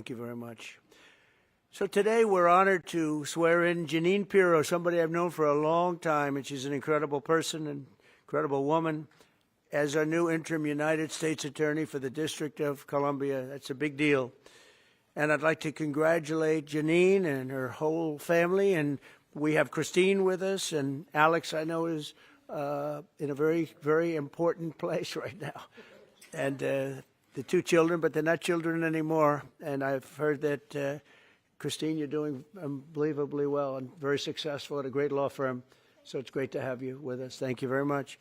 Thank you very much. So today we're honored to swear in Jeanine Pirro, somebody I've known for a long time, and she's an incredible person, an incredible woman, as our new interim United States Attorney for the District of Columbia. That's a big deal. And I'd like to congratulate Jeanine and her whole family. And we have Christine with us, and Alex, I know, is in a very, very important place right now. And the two children, but they're not children anymore. And I've heard that, Christine, you're doing unbelievably well and very successful at a great law firm. So it's great to have you with us. Thank you very much.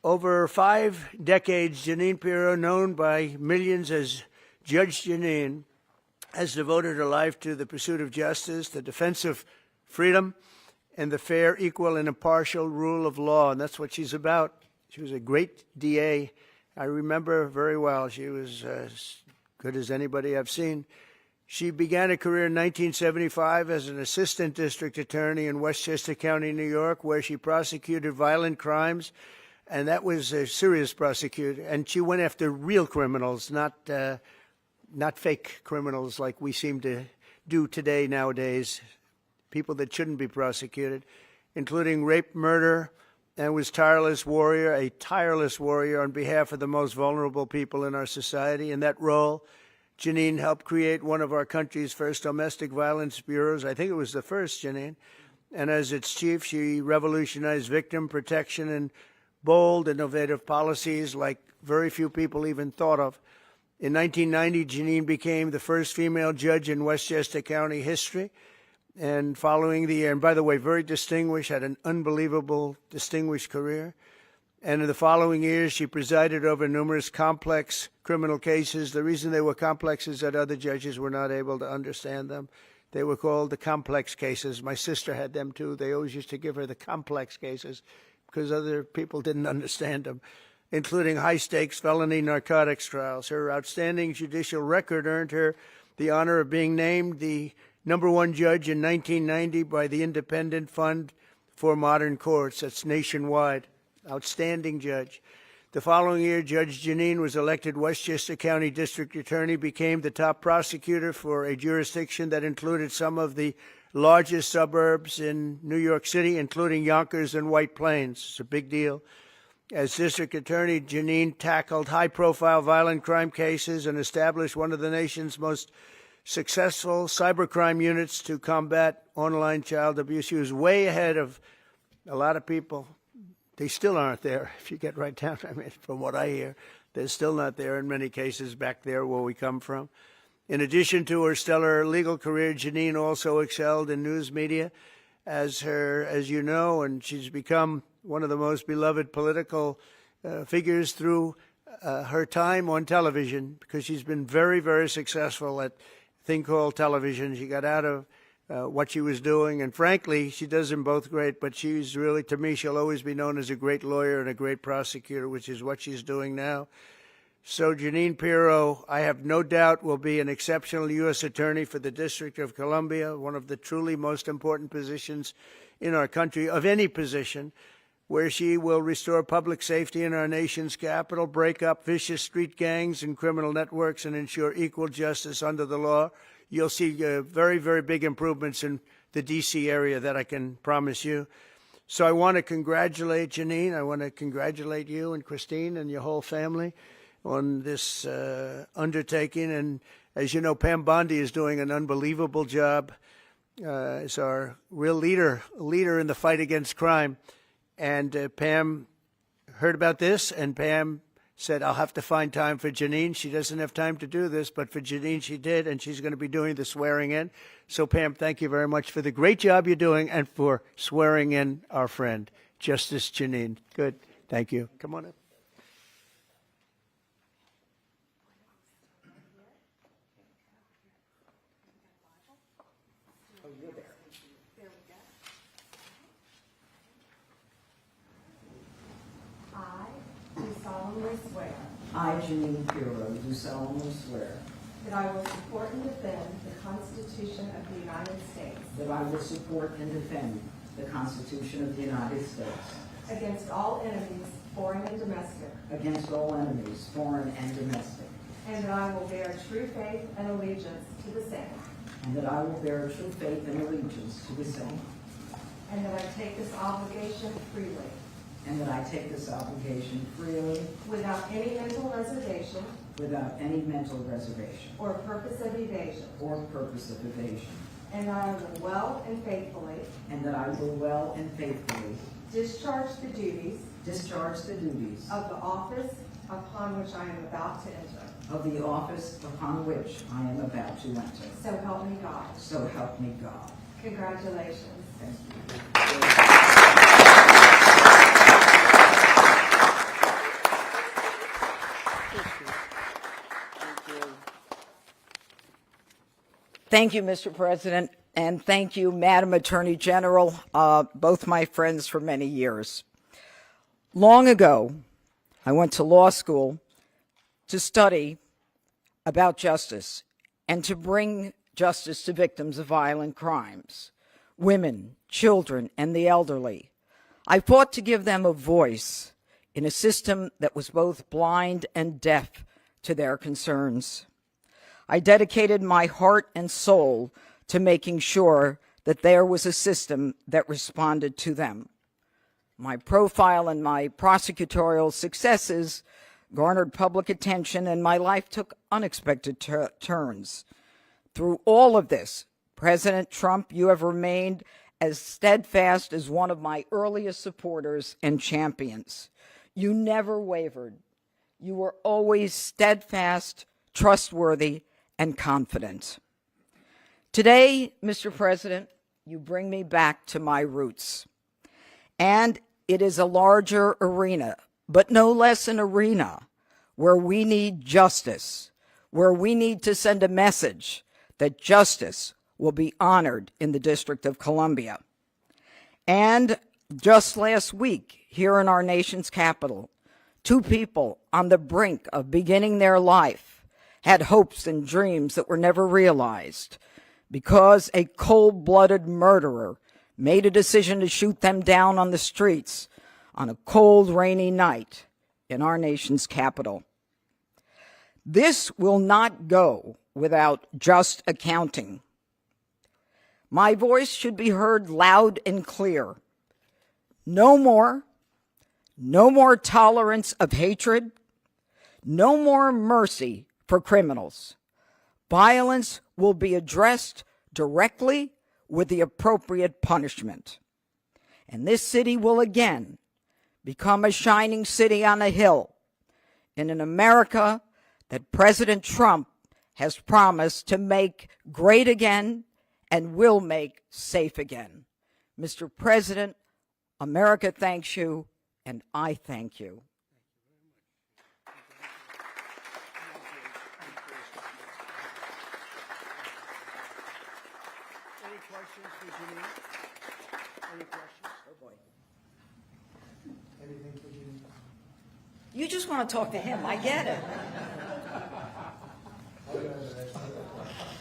Over 5 decades, Jeanine Pirro, known by millions as Judge Jeanine, has devoted her life to the pursuit of justice, the defense of freedom, and the fair, equal, and impartial rule of law. And that's what she's about. She was a great DA. I remember her very well. She was as good as anybody I've seen. She began a career in 1975 as an assistant district attorney in Westchester County, New York, where she prosecuted violent crimes. And that was a serious prosecution. And she went after real criminals, not fake criminals like we seem to do today nowadays, people that shouldn't be prosecuted, including rape, murder, and was a tireless warrior on behalf of the most vulnerable people in our society. In that role, Jeanine helped create one of our country's first domestic violence bureaus. I think it was the first, Jeanine. And as its chief, she revolutionized victim protection and bold, innovative policies like very few people even thought of. In 1990, Jeanine became the first female judge in Westchester County history. And following the year, and by the way, very distinguished, had an unbelievable, distinguished career. And in the following years, she presided over numerous complex criminal cases. The reason they were complex is that other judges were not able to understand them. They were called the complex cases. My sister had them too. They always used to give her the complex cases because other people didn't understand them, including high-stakes felony narcotics trials. Her outstanding judicial record earned her the honor of being named the #1 judge in 1990 by the Independent Fund for Modern Courts. That's nationwide. Outstanding judge. The following year, Judge Jeanine was elected Westchester County District Attorney, became the top prosecutor for a jurisdiction that included some of the largest suburbs in New York City, including Yonkers and White Plains. It's a big deal. As District Attorney, Jeanine tackled high-profile violent crime cases and established one of the nation's most successful cybercrime units to combat online child abuse. She was way ahead of a lot of people. They still aren't there, if you get right down. I mean, from what I hear, they're still not there in many cases back there where we come from. In addition to her stellar legal career, Jeanine also excelled in news media as you know, and she's become one of the most beloved political figures through her time on television, because she's been very, very successful at a thing called television. She got out of what she was doing, and frankly, she does them both great, but she's really, to me, she'll always be known as a great lawyer and a great prosecutor, which is what she's doing now. So Jeanine Pirro, I have no doubt, will be an exceptional U.S. Attorney for the District of Columbia, one of the truly most important positions in our country, of any position, where she will restore public safety in our nation's capital, break up vicious street gangs and criminal networks, and ensure equal justice under the law. You'll see very, very big improvements in the D.C. area, that I can promise you. So I want to congratulate Jeanine. I want to congratulate you and Christine and your whole family on this undertaking. And as you know, Pam Bondi is doing an unbelievable job as our real leader in the fight against crime. And Pam heard about this, and Pam said, I'll have to find time for Jeanine. She doesn't have time to do this, but for Jeanine she did, and she's going to be doing the swearing in. So Pam, thank you very much for the great job you're doing and for swearing in our friend, Justice Jeanine. Good. Thank you. Come on up. I, Jeanine Pirro, do solemnly swear that I will support and defend the Constitution of the United States that I will support and defend the Constitution of the United States against all enemies, foreign and domestic, against all enemies, foreign and domestic, and that I will bear true faith and allegiance to the same, and that I will bear true faith and allegiance to the same, and that I take this obligation freely, and that I take this obligation freely, without any mental reservation without any mental reservation or purpose of evasion, or purpose of evasion, and that I will well and faithfully and that I will well and faithfully discharge the duties discharge the duties of the office upon which I am about to enter. of the office upon which I am about to enter. So help me God. So help me God. Congratulations. Thank you. Thank you, Mr. President, and thank you, Madam Attorney General, both my friends for many years. Long ago, I went to law school to study about justice and to bring justice to victims of violent crimes, women, children, and the elderly. I fought to give them a voice in a system that was both blind and deaf to their concerns. I dedicated my heart and soul to making sure that there was a system that responded to them. My profile and my prosecutorial successes garnered public attention, and my life took unexpected turns. Through all of this, President Trump, you have remained as steadfast as one of my earliest supporters and champions. You never wavered. You were always steadfast, trustworthy, and confident. Today, Mr. President, you bring me back to my roots. And it is a larger arena, but no less an arena where we need justice, where we need to send a message that justice will be honored in the District of Columbia. And just last week, here in our nation's capital, two people on the brink of beginning their life had hopes and dreams that were never realized because a cold-blooded murderer made a decision to shoot them down on the streets on a cold, rainy night in our nation's capital. This will not go without just accounting. My voice should be heard loud and clear. No more tolerance of hatred, no more mercy for criminals. Violence will be addressed directly with the appropriate punishment. And this city will again become a shining city on a hill in an America that President Trump has promised to make great again and will make safe again. Mr. President, America thanks you, and I thank you. Any questions for Jeanine? Any questions? Oh, boy. Anything for Jeanine? You just want to talk to him. I get it.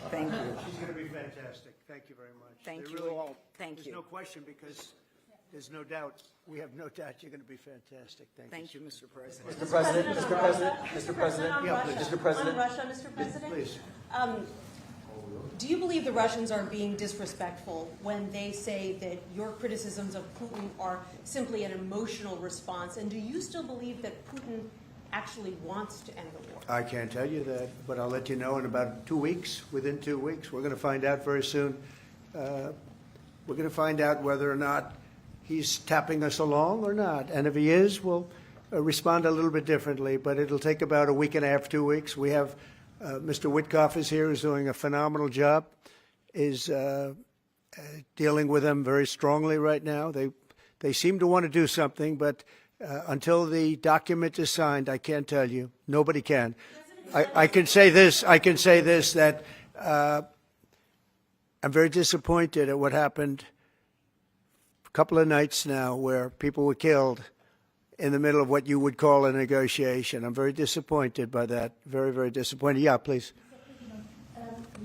Thank you. She's going to be fantastic. Thank you very much. Thank They you really- all. Thank you. There's no question because there's no doubt. We have no doubt you're going to be fantastic. Thank you, Mr. President. Mr. President, Mr. President, Mr. President, Yeah, please. Mr. President. On Russia, Mr. President? Please. Do you believe the Russians are being disrespectful when they say that your criticisms of Putin are simply an emotional response? And do you still believe that Putin actually wants to end the war? I can't tell you that, but I'll let you know in about 2 weeks. Within 2 weeks, we're going to find out very soon. We're going to find out whether or not he's tapping us along or not. And if he is, we'll respond a little bit differently. But it'll take about a week and a half, 2 weeks. We have Mr. Witkoff is here, who's doing a phenomenal job, is dealing with them very strongly right now. They seem to want to do something, but until the document is signed, I can't tell you. Nobody can. I can say this. I can say this, that I'm very disappointed at what happened a couple of nights now where people were killed in the middle of what you would call a negotiation. I'm very disappointed by that. Very, very disappointed. Yeah, please.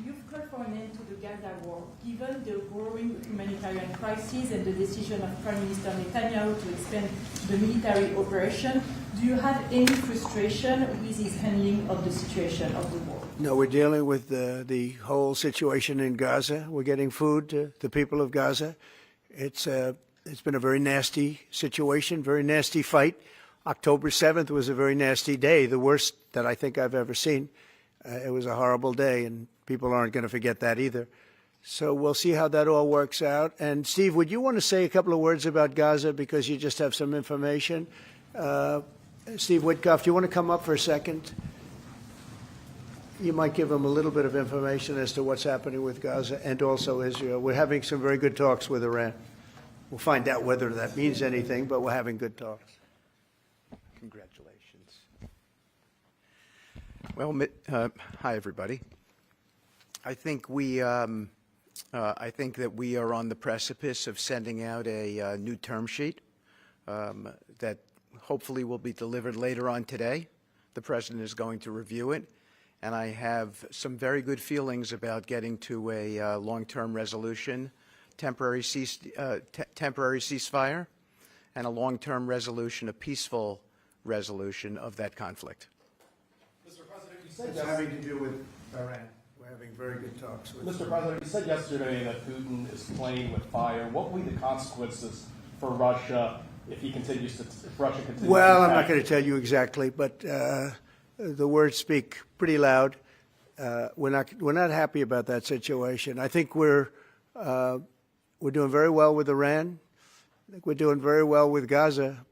You've called for an end to the Gaza war. Given the growing humanitarian crisis and the decision of Prime Minister Netanyahu to expand the military operation, do Do you have any frustration with his handling of the situation of the war? No, we're dealing with the whole situation in Gaza. We're getting food to the people of Gaza. It's been a very nasty situation, very nasty fight. October 7th was a very nasty day, the worst that I think I've ever seen. It was a horrible day, and people aren't going to forget that either. So we'll see how that all works out. And Steve, would you want to say a couple of words about Gaza because you just have some information? Steve Witkoff, do you want to come up for a second? You might give them a little bit of information as to what's happening with Gaza and also Israel. We're having some very good talks with Iran. We'll find out whether that means anything, but we're having good talks. Congratulations. Well, hi everybody. I think that we are on the precipice of sending out a new term sheet that hopefully will be delivered later on today. The President is going to review it, and I have some very good feelings about getting to a long-term resolution, temporary ceasefire, and a long-term resolution, a peaceful resolution of that conflict. Mr. President, you said It's having to do with Iran. We're having very good talks with Mr. President, you said yesterday that Putin is playing with fire. What will be the consequences for Russia if Russia continues Well, to I'm not going to tell you exactly, but the words speak pretty loud. We're not happy about that situation. I think we're doing very well with Iran. I think we're doing very well with Gaza,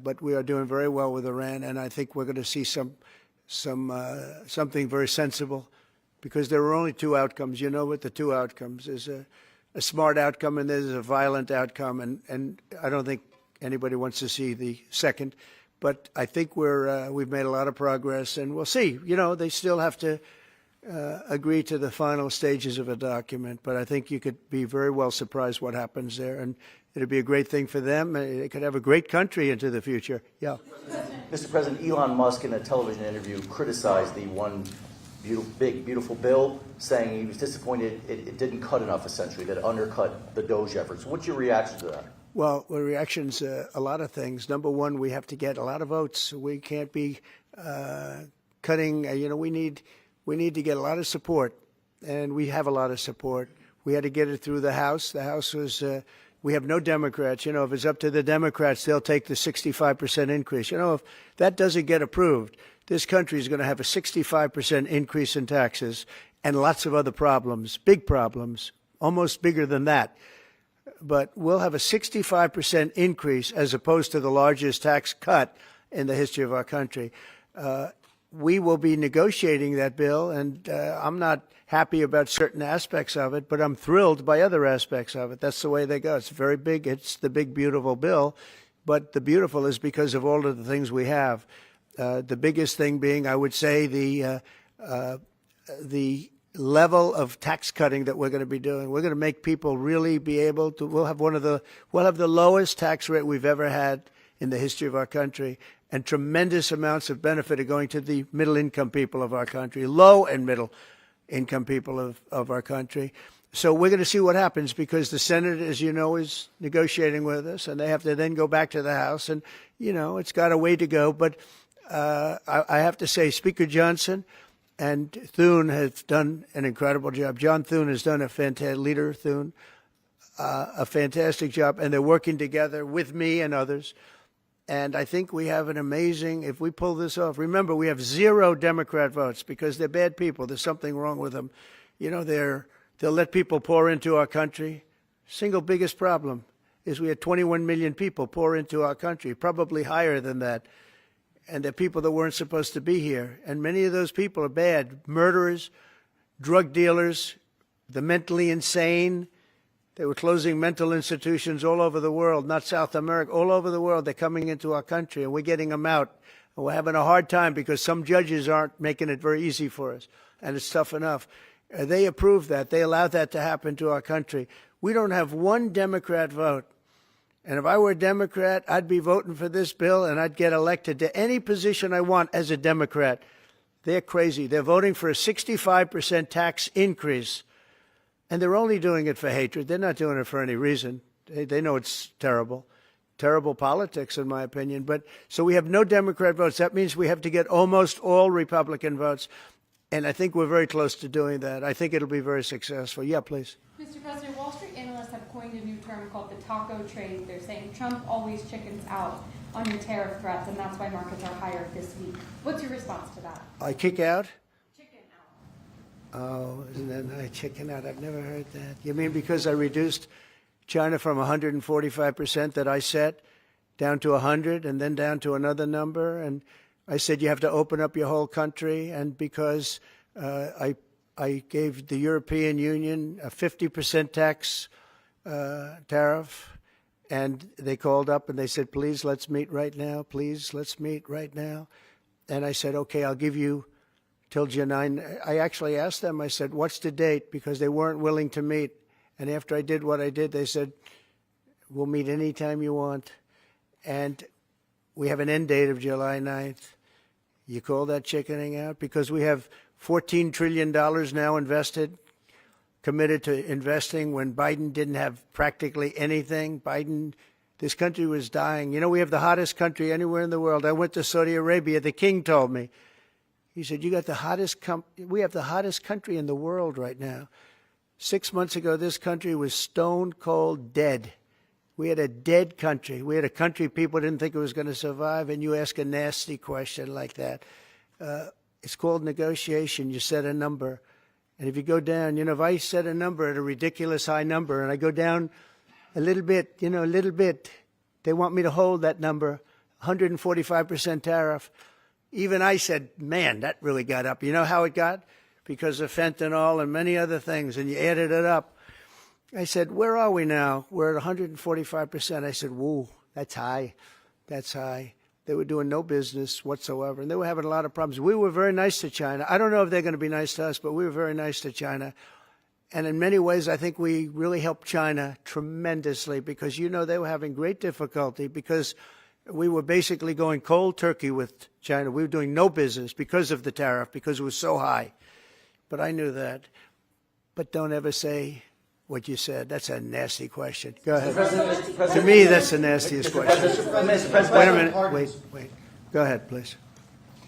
but we are doing very well with Iran, and I think we're going to see something very sensible, because there are only two outcomes. You know what the two outcomes is: a smart outcome and there's a violent outcome, and I don't think anybody wants to see the second. But I think we've made a lot of progress, and we'll see. You know, they still have to agree to the final stages of a document, but I think you could be very well surprised what happens there, and it'll be a great thing for them. They could have a great country into the future. Yeah. Mr. President, Elon Musk in a television interview criticized the one beautiful bill, saying he was disappointed it didn't cut enough, essentially, that it undercut the DOGE efforts. What's your reaction to that? Well, the reaction's a lot of things. Number one, we have to get a lot of votes. We can't be cutting. We need to get a lot of support, and we have a lot of support. We had to get it through the House. The House was. We have no Democrats. You know, if it's up to the Democrats, they'll take the 65% increase. You know, if that doesn't get approved, this country is going to have a 65% increase in taxes and lots of other problems, big problems, almost bigger than that. But we'll have a 65% increase as opposed to the largest tax cut in the history of our country. We will be negotiating that bill, and I'm not happy about certain aspects of it, but I'm thrilled by other aspects of it. That's the way they go. It's very big. It's the big, beautiful bill, but the beautiful is because of all of the things we have. The biggest thing being, I would say, the level of tax cutting that we're going to be doing. We're going to make people really be able to. We'll have the lowest tax rate we've ever had in the history of our country, and tremendous amounts of benefit are going to the middle-income people of our country, low and middle-income people of our country. So we're going to see what happens, because the Senate, as you know, is negotiating with us, and they have to then go back to the House, and, you know, it's got a way to go. But I have to say, Speaker Johnson and Thune have done an incredible job. John Thune has done a fantastic job, and they're working together with me and others. And I think we have an amazing, if we pull this off, remember, we have 0 Democrat votes because they're bad people. There's something wrong with them. You know, they'll let people pour into our country. Single biggest problem is we had 21 million people pour into our country, probably higher than that. And they're people that weren't supposed to be here. And many of those people are bad. Murderers, drug dealers, the mentally insane. They were closing mental institutions all over the world, not South America, all over the world. They're coming into our country, and we're getting them out. And we're having a hard time because some judges aren't making it very easy for us, and it's tough enough. They approved that. They allowed that to happen to our country. We don't have one Democrat vote. And if I were a Democrat, I'd be voting for this bill, and I'd get elected to any position I want as a Democrat. They're crazy. They're voting for a 65% tax increase. And they're only doing it for hatred. They're not doing it for any reason. They know it's terrible. terrible politics, in my opinion. But so we have no Democrat votes. That means we have to get almost all Republican votes. And I think we're very close to doing that. I think it'll be very successful. Yeah, please. Mr. President, Wall Street analysts have coined a new term called the taco trade. They're saying Trump always chickens out on your tariff threats, and that's why markets are higher this week. What's your response to that? I kick out? Chicken out. Oh, isn't that nice? Chicken out. I've never heard that. You mean because I reduced China from 145% that I set down to 100 and then down to another number? And I said you have to open up your whole country. And because I gave the European Union a 50% tax tariff, and they called up and they said, please, let's meet right now. Please, let's meet right now. And I said, okay, I'll give you till Jeanine. I actually asked them, I said, what's the date? Because they weren't willing to meet. And after I did what I did, they said, we'll meet anytime you want. And we have an end date of July 9th. You call that chickening out? Because we have $14 trillion now invested, committed to investing when Biden didn't have practically anything. This country was dying. You know, we have the hottest country anywhere in the world. I went to Saudi Arabia. The king told me. He said, you got the hottest we have the hottest country in the world right now. 6 months ago, this country was stone cold dead. We had a dead country. We had a country people didn't think it was going to survive, and you ask a nasty question like that. It's called negotiation. You set a number. And if you go down, if I set a number at a ridiculous high number and I go down a little bit, a little bit, they want me to hold that number, 145% tariff. Even I said, man, that really got up. You know how it got? Because of fentanyl and many other things, and you added it up. I said, where are we now? We're at 145%. I said, whoa, that's high. That's high. They were doing no business whatsoever, and they were having a lot of problems. We were very nice to China. I don't know if they're going to be nice to us, but we were very nice to China. And in many ways, I think we really helped China tremendously because, they were having great difficulty because we were basically going cold turkey with China. We were doing no business because of the tariff, because it was so high. But I knew that. But don't ever say what you said. That's a nasty question. Go ahead. To me, that's the nastiest question. Wait a minute. Wait. Go ahead, please.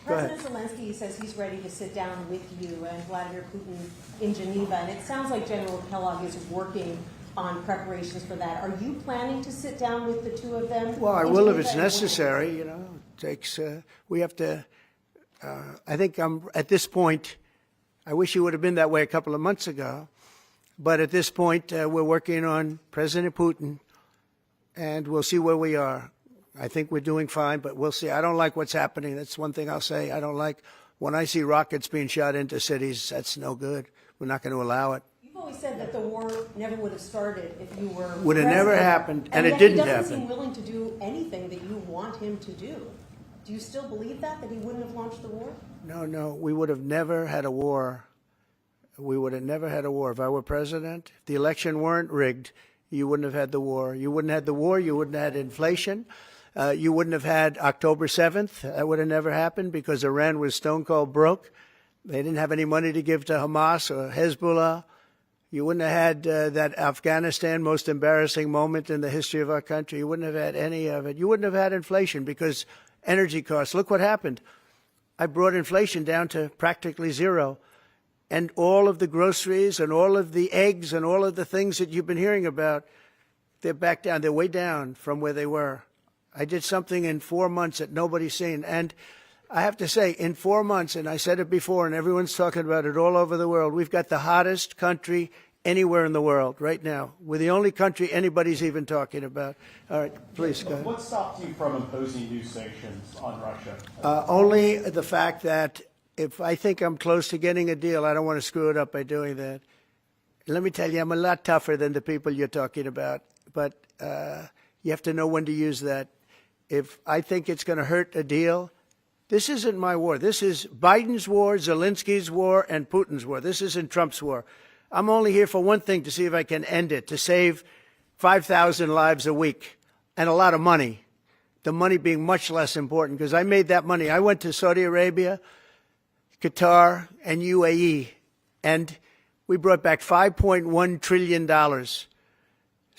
Go ahead. President Zelensky says he's ready to sit down with you and Vladimir Putin in Geneva, and it sounds like General Kellogg is working on preparations for that. Are you planning to sit down with the two of them? Well, I will if it's necessary. It takes. We have to. I think I'm at this point. I wish it would have been that way a couple of months ago. But at this point, we're working on President Putin, and we'll see where we are. I think we're doing fine, but we'll see. I don't like what's happening. That's one thing I'll say. I don't like when I see rockets being shot into cities. That's no good. We're not going to allow it. You've always said that the war never would have started if you were Would have never happened, and it yet didn't happen. He doesn't seem willing to do anything that you want him to do. Do you still believe that he wouldn't have launched the war? No. We would have never had a war. We would have never had a war. If I were president, if the election weren't rigged, you wouldn't have had the war. You wouldn't have had the war. You wouldn't have had inflation. You wouldn't have had October 7th. That would have never happened because Iran was stone cold broke. They didn't have any money to give to Hamas or Hezbollah. You wouldn't have had that Afghanistan most embarrassing moment in the history of our country. You wouldn't have had any of it. You wouldn't have had inflation because energy costs. Look what happened. I brought inflation down to practically zero. And all of the groceries and all of the eggs and all of the things that you've been hearing about, they're back down. They're way down from where they were. I did something in 4 months that nobody's seen. And I have to say, in 4 months, and I said it before, and everyone's talking about it all over the world, we've got the hottest country anywhere in the world right now. We're the only country anybody's even talking about. All right, please go ahead. What stopped you from imposing new sanctions on Russia? Only the fact that if I think I'm close to getting a deal, I don't want to screw it up by doing that. Let me tell you, I'm a lot tougher than the people you're talking about, but you have to know when to use that. If I think it's going to hurt a deal, this isn't my war. This is Biden's war, Zelensky's war, and Putin's war. This isn't Trump's war. I'm only here for one thing, to see if I can end it, to save 5,000 lives a week and a lot of money, the money being much less important because I made that money. I went to Saudi Arabia, Qatar, and UAE, and we brought back $5.1 trillion.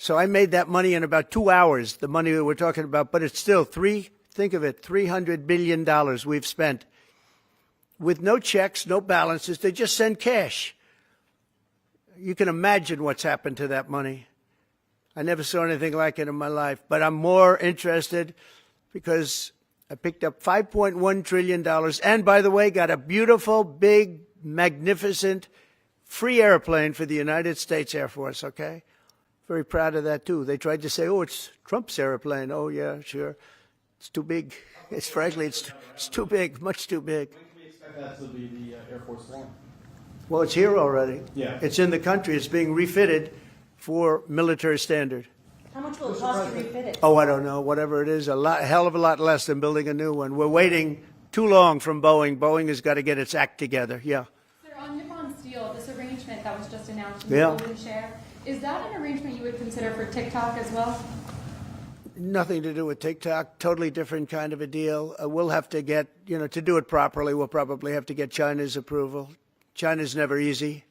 So I made that money in about 2 hours, the money that we're talking about, but it's still think of it, $300 billion we've spent with no checks, no balances. They just send cash. You can imagine what's happened to that money. I never saw anything like it in my life, but I'm more interested because I picked up $5.1 trillion and, by the way, got a beautiful, big, magnificent, free airplane for the United States Air Force, okay? Very proud of that, too. They tried to say, oh, it's Trump's airplane. Oh, yeah, sure. It's too big. Frankly, it's too big, much too big. When can we expect that to be the Air Force One? Well, it's here already. Yeah. It's in the country. It's being refitted for military standard. How much will it cost to refit it? Oh, I don't know. Whatever it is, a hell of a lot less than building a new one. We're waiting too long from Boeing. Boeing has got to get its act together. Yeah. Sir, on Nippon Steel, this arrangement that was just announced in the Yeah. Golden Share, is that an arrangement you would consider for TikTok as well? Nothing to do with TikTok. Totally different kind of a deal. We'll have to get, to do it properly, we'll probably have to get China's approval. China's never easy.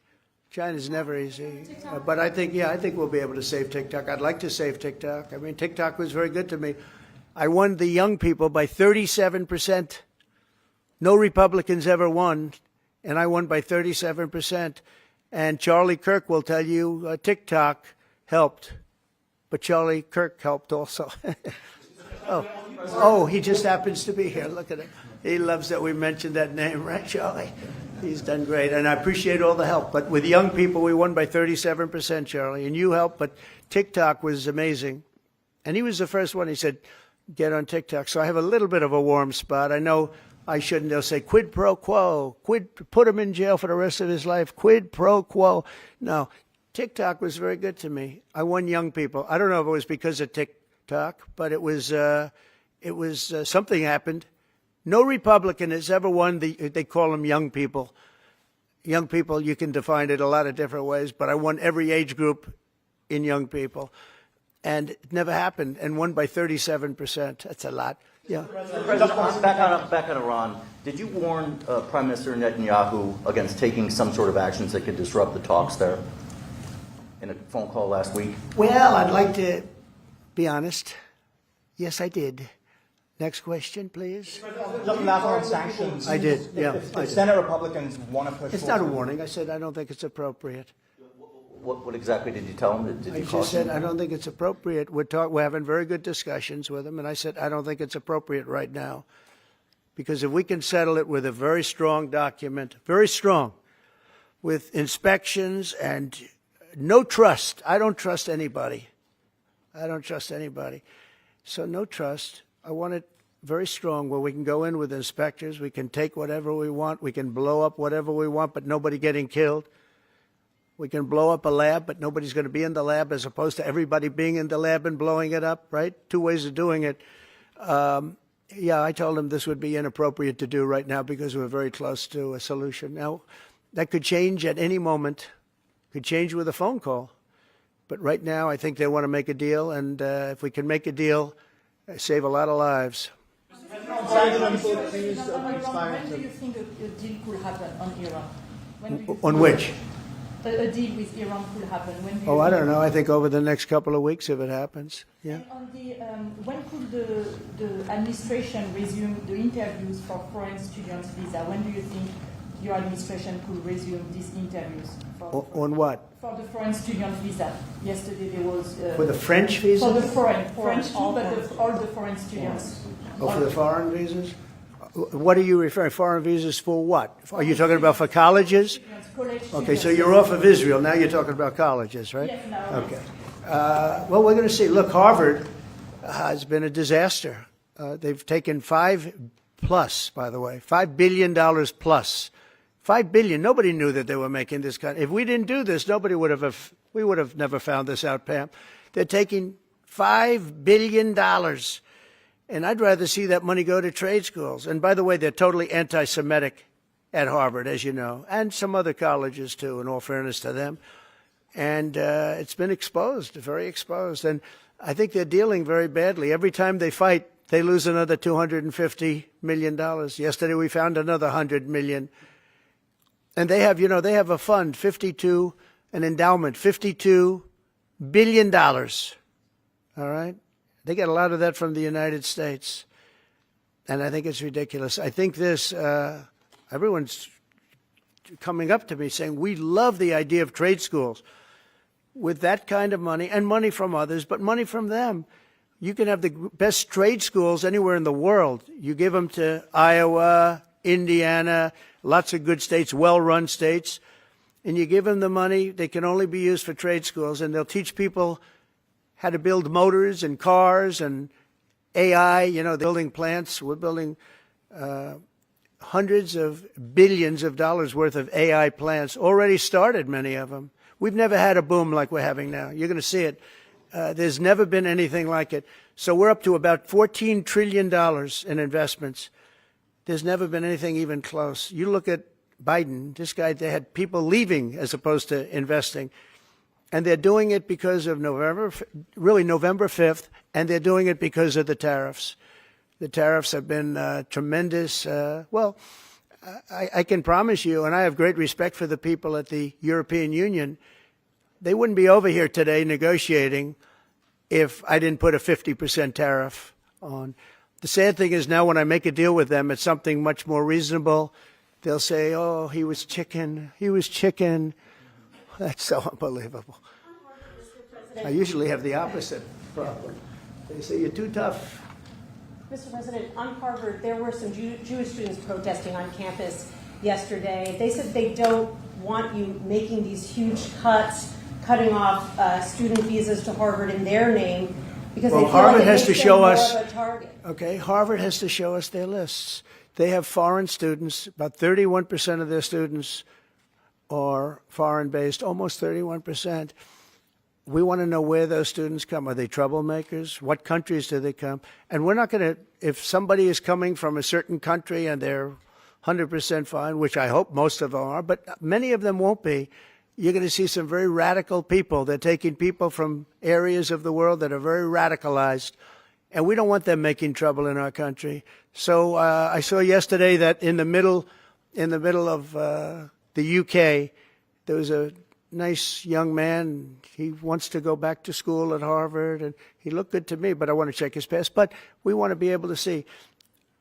China's never easy. But I think we'll be able to save TikTok. I'd like to save TikTok. I mean, TikTok was very good to me. I won the young people by 37%. No Republicans ever won, and I won by 37%. And Charlie Kirk will tell you TikTok helped, but Charlie Kirk helped also. Oh, he just happens to be here. Look at him. He loves that we mentioned that name, right, Charlie? He's done great, and I appreciate all the help. But with young people, we won by 37%, Charlie, and you helped. But TikTok was amazing. And he was the first one. He said, get on TikTok. So I have a little bit of a warm spot. I know I shouldn't. They'll say, quid pro quo, put him in jail for the rest of his life, quid pro quo. No, TikTok was very good to me. I won young people. I don't know if it was because of TikTok, but it was something happened. No Republican has ever won they call them young people. Young people, you can define it a lot of different ways, but I won every age group in young people. And it never happened, and won by 37%. That's a lot. Yeah. Back on Iran, did you warn Prime Minister Netanyahu against taking some sort of actions that could disrupt the talks there in a phone call last week? Well, I'd like to be honest. Yes, I did. Next question, please. Sanctions. I did, yeah. If Senate Republicans want to push It's not a warning. I said I don't think it's appropriate. What exactly did you tell him? Did you I just said I don't think it's appropriate. We're having very good discussions with him, and I said I don't think it's appropriate right now. Because if we can settle it with a very strong document, very strong, with inspections and no trust. I don't trust anybody. I don't trust anybody. So no trust. I want it very strong where we can go in with inspectors. We can take whatever we want. We can blow up whatever we want, but nobody getting killed. We can blow up a lab, but nobody's going to be in the lab, as opposed to everybody being in the lab and blowing it up, right? Two ways of doing it. Yeah, I told him this would be inappropriate to do right now because we're very close to a solution. Now, that could change at any moment. Could change with a phone call. But right now, I think they want to make a deal, and if we can make a deal, save a lot of lives. When do you think a deal could happen on Iran? On which? A deal with Iran could happen. When do Oh, I don't know. I think over the next couple of weeks, if it happens. Yeah. And on the, when could the administration resume the interviews for foreign students' visa? When do you think your administration could resume these interviews? On what? For the foreign student visa. Yesterday there was... For the French visa? For the French too, but all the foreign students. Oh, for the foreign visas? What are you referring? Foreign visas for what? Are you talking about for colleges? Okay, so you're off of Israel. Now you're talking about colleges, right? Yes, now. Okay. Well, we're going to see. Look, Harvard has been a disaster. They've taken $5 billion plus. $5 billion. Nobody knew that they were making this kind. If we didn't do this, we would have never found this out, Pam. They're taking $5 billion. And I'd rather see that money go to trade schools. And by the way, they're totally anti-Semitic at Harvard, as you know, and some other colleges too, in all fairness to them. And it's been exposed, very exposed. And I think they're dealing very badly. Every time they fight, they lose another $250 million. Yesterday we found another $100 million. And they have, they have a fund, an endowment, $52 billion. All right? They get a lot of that from the United States. And I think it's ridiculous. I think this, everyone's coming up to me saying, we love the idea of trade schools. With that kind of money, and money from others, but money from them, you can have the best trade schools anywhere in the world. You give them to Iowa, Indiana, lots of good states, well-run states, and you give them the money. They can only be used for trade schools, and they'll teach people how to build motors and cars and AI. You know, they're building plants. We're building hundreds of billions of dollars worth of AI plants. Already started, many of them. We've never had a boom like we're having now. You're going to see it. There's never been anything like it. So we're up to about $14 trillion in investments. There's never been anything even close. You look at Biden, this guy, they had people leaving as opposed to investing. And they're doing it because of November 5th, and they're doing it because of the tariffs. The tariffs have been tremendous. I can promise you, and I have great respect for the people at the European Union, they wouldn't be over here today negotiating if I didn't put a 50% tariff on. The sad thing is now when I make a deal with them, it's something much more reasonable. They'll say, oh, he was chicken. He was chicken. That's so unbelievable. I usually have the opposite problem. They say, you're too tough. Mr. President, on Harvard, there were some Jewish students protesting on campus yesterday. They said they don't want you making these huge cuts, cutting off student visas to Harvard in their name, because they feel Harvard like it has makes to them show more us. of a target. Okay, Harvard has to show us their lists. They have foreign students. About 31% of their students are foreign-based, almost 31%. We want to know where those students come. Are they troublemakers? What countries do they come? And we're not going to, if somebody is coming from a certain country and they're 100% fine, which I hope most of them are, but many of them won't be, you're going to see some very radical people. They're taking people from areas of the world that are very radicalized, and we don't want them making trouble in our country. So I saw yesterday that in the middle of the UK, there was a nice young man. He wants to go back to school at Harvard, and he looked good to me, but I want to check his past. But we want to be able to see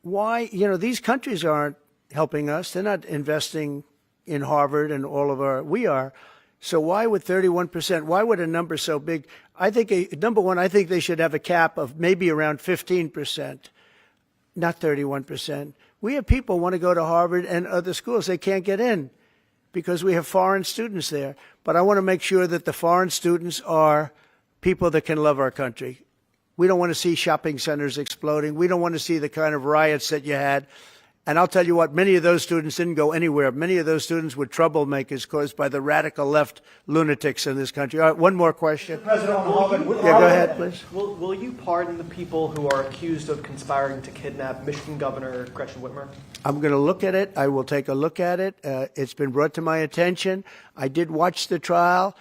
why, these countries aren't helping us. They're not investing in Harvard and all of our, we are. So why would 31%, why would a number so big? I think, number one, I think they should have a cap of maybe around 15%, not 31%. We have people who want to go to Harvard and other schools. They can't get in because we have foreign students there. But I want to make sure that the foreign students are people that can love our country. We don't want to see shopping centers exploding. We don't want to see the kind of riots that you had. And I'll tell you what, many of those students didn't go anywhere. Many of those students were troublemakers caused by the radical left lunatics in this country. All right, one more question. President, Yeah, go ahead, please. Will you pardon the people who are accused of conspiring to kidnap Michigan Governor Gretchen Whitmer? I'm going to look at it. I will take a look at it. It's been brought to my attention. I did watch the trial.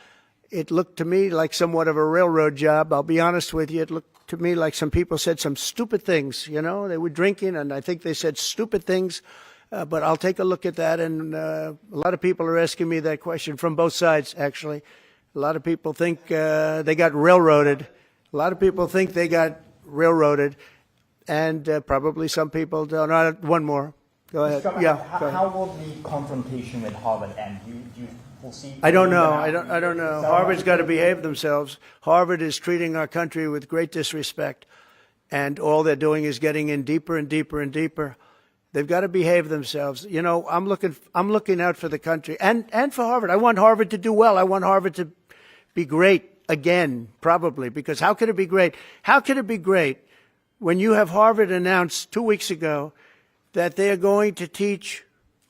It looked to me like somewhat of a railroad job. I'll be honest with you. It looked to me like some people said some stupid things. They were drinking, and I think they said stupid things. But I'll take a look at that. And a lot of people are asking me that question from both sides, actually. A lot of people think they got railroaded. A lot of people think they got railroaded. And probably some people don't. One more. Go ahead. How will the confrontation with Harvard end? You will see. I don't know. I don't know. Harvard's got to behave themselves. Harvard is treating our country with great disrespect, and all they're doing is getting in deeper and deeper and deeper. They've got to behave themselves. I'm looking out for the country and for Harvard. I want Harvard to do well. I want Harvard to be great again, probably, because how could it be great? How could it be great when you have Harvard announced 2 weeks ago that they are going to teach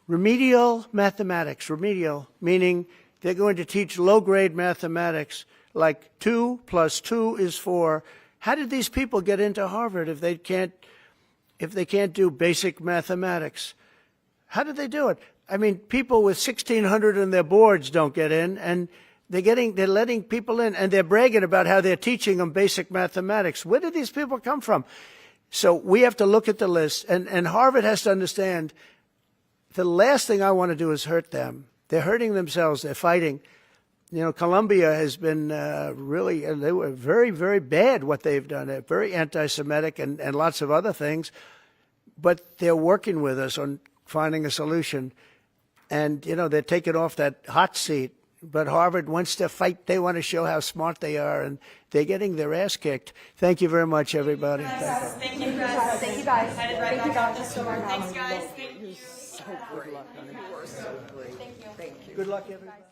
remedial mathematics, remedial, meaning they're going to teach low-grade mathematics, like 2 + 2 is 4. How did these people get into Harvard if they can't do basic mathematics? How did they do it? I mean, people with 1,600 on their boards don't get in, and they're letting people in, and they're bragging about how they're teaching them basic mathematics. Where did these people come from? So we have to look at the list, and Harvard has to understand the last thing I want to do is hurt them. They're hurting themselves. They're fighting. You know, Colombia has been really, they were very, very bad what they've done. They're very anti-Semitic and lots of other things. But they're working with us on finding a solution. And, you know, they're taking off that hot seat. But Harvard wants to fight. They want to show how smart they are. And they're getting their ass kicked. Thank you very much, everybody. Thank you, guys. Thank you, guys. Headed right back out this door. Thanks, guys. You're so good luck. You are so good. Thank you. Thank you. Good luck, everybody.